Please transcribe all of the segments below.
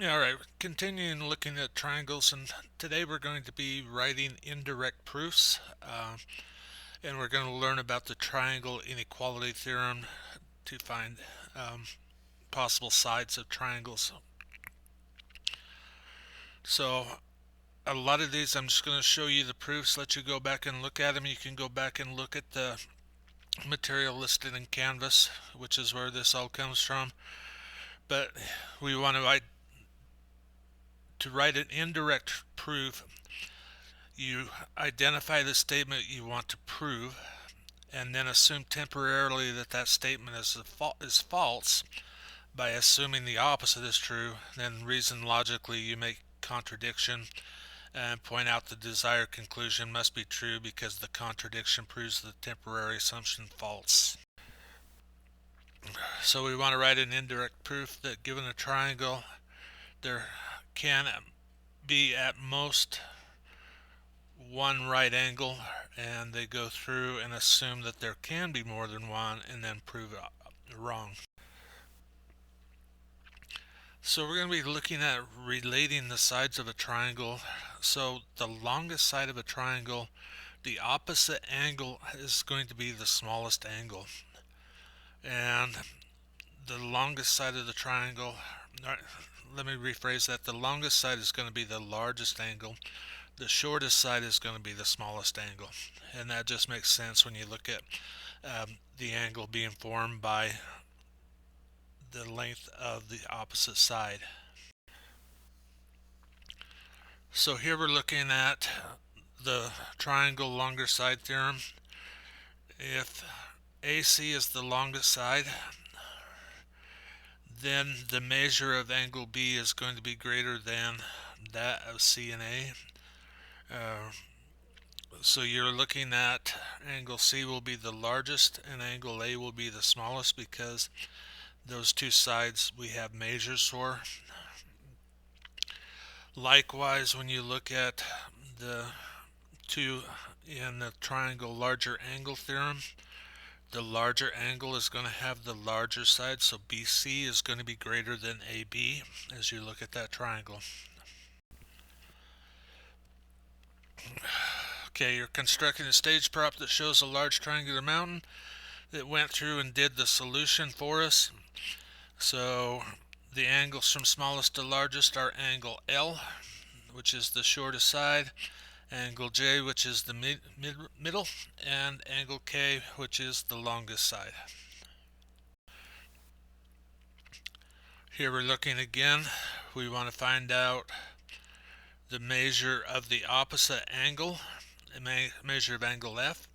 Yeah, all right, continuing looking at triangles, and today we're going to be writing indirect proofs, and we're going to learn about the triangle inequality theorem to find um, possible sides of triangles. So a lot of these I'm just going to show you the proofs, let you go back and look at them. You can go back and look at the material listed in Canvas, which is where this all comes from. But we want to write an indirect proof. You identify the statement you want to prove, and then assume temporarily that that statement is false by assuming the opposite is true. Then reason logically, you make contradiction and point out the desired conclusion must be true because the contradiction proves the temporary assumption false. So we want to write an indirect proof that given a triangle, there can be at most one right angle, and they go through and assume that there can be more than one and then prove it wrong. So we're going to be looking at relating the sides of a triangle. So the longest side of a triangle, the opposite angle is going to be the smallest angle. And the longest side of the triangle, let me rephrase that, the longest side is going to be the largest angle. The shortest side is going to be the smallest angle. And that just makes sense when you look at the angle being formed by the length of the opposite side. So here we're looking at the triangle longer side theorem. If AC is the longest side, then the measure of angle B is going to be greater than that of C and A. So you're looking at angle C will be the largest and angle A will be the smallest because those two sides we have measures for. Likewise, when you look at the two in the triangle larger angle theorem, the larger angle is going to have the larger side, so BC is going to be greater than AB as you look at that triangle. Okay, you're constructing a stage prop that shows a large triangular mountain that went through and did the solution for us. So the angles from smallest to largest are angle L, which is the shortest side, angle J, which is the middle, and angle K, which is the longest side. Here we're looking again. We want to find out the measure of the opposite angle, the measure of angle F.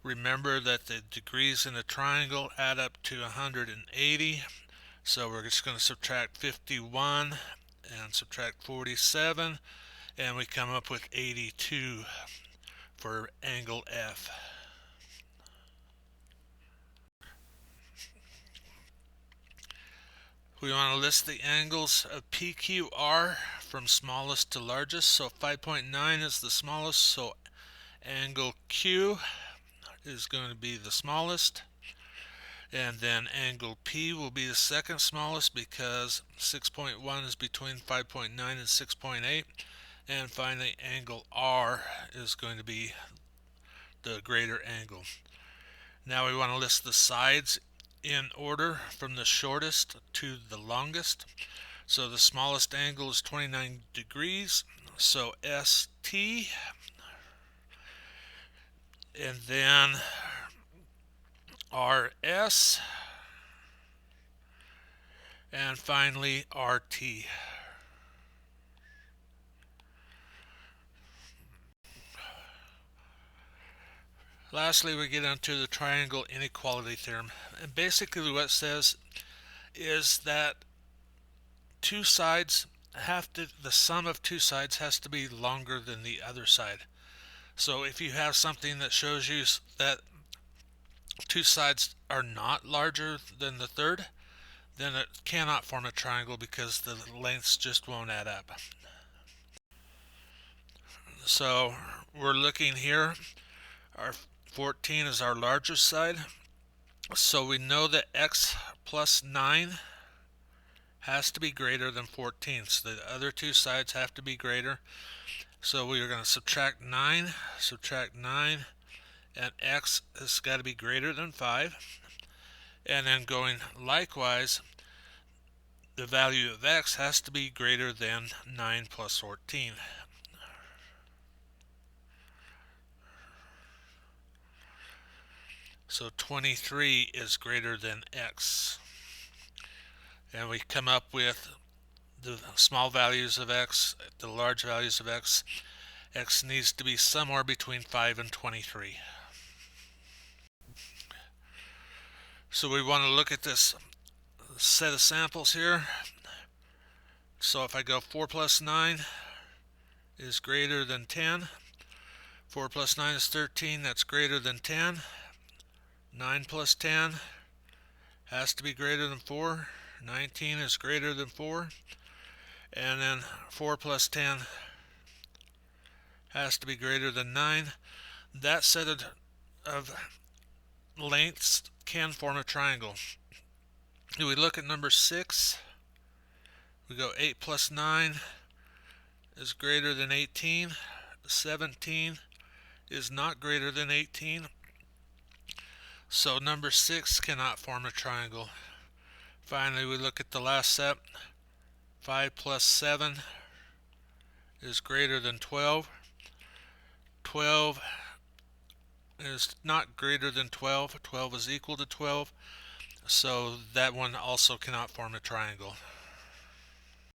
Remember that the degrees in a triangle add up to 180, so we're just going to subtract 51 and subtract 47, and we come up with 82 for angle F. We want to list the angles of PQR from smallest to largest. So 5.9 is the smallest, so angle Q is going to be the smallest. And then angle P will be the second smallest because 6.1 is between 5.9 and 6.8. And finally, angle R is going to be the greater angle. Now we want to list the sides in order from the shortest to the longest. So the smallest angle is 29 degrees, so ST, and then RS, and finally RT. Lastly, we get into the triangle inequality theorem. And basically what it says is that the sum of two sides has to be longer than the other side. So if you have something that shows you that two sides are not larger than the third, then it cannot form a triangle because the lengths just won't add up. So we're looking here, our 14 is our larger side, so we know that x plus 9 has to be greater than 14. So the other two sides have to be greater. So we are going to subtract 9, and x has got to be greater than 5. And then going likewise, the value of x has to be greater than 9 plus 14. So 23 is greater than x. And we come up with the small values of x, the large values of x. X needs to be somewhere between 5 and 23. So we want to look at this set of samples here. So if I go 4 plus 9 is greater than 10. 4 plus 9 is 13, that's greater than 10. 9 plus 10 has to be greater than 4. 19 is greater than 4. And then 4 plus 10 has to be greater than 9. That set of lengths can form a triangle. If we look at number 6, we go 8 plus 9 is greater than 18. 17 is not greater than 18. So number 6 cannot form a triangle. Finally, we look at the last set. 5 plus 7 is greater than 12. 12 is not greater than 12. 12 is equal to 12. So that one also cannot form a triangle.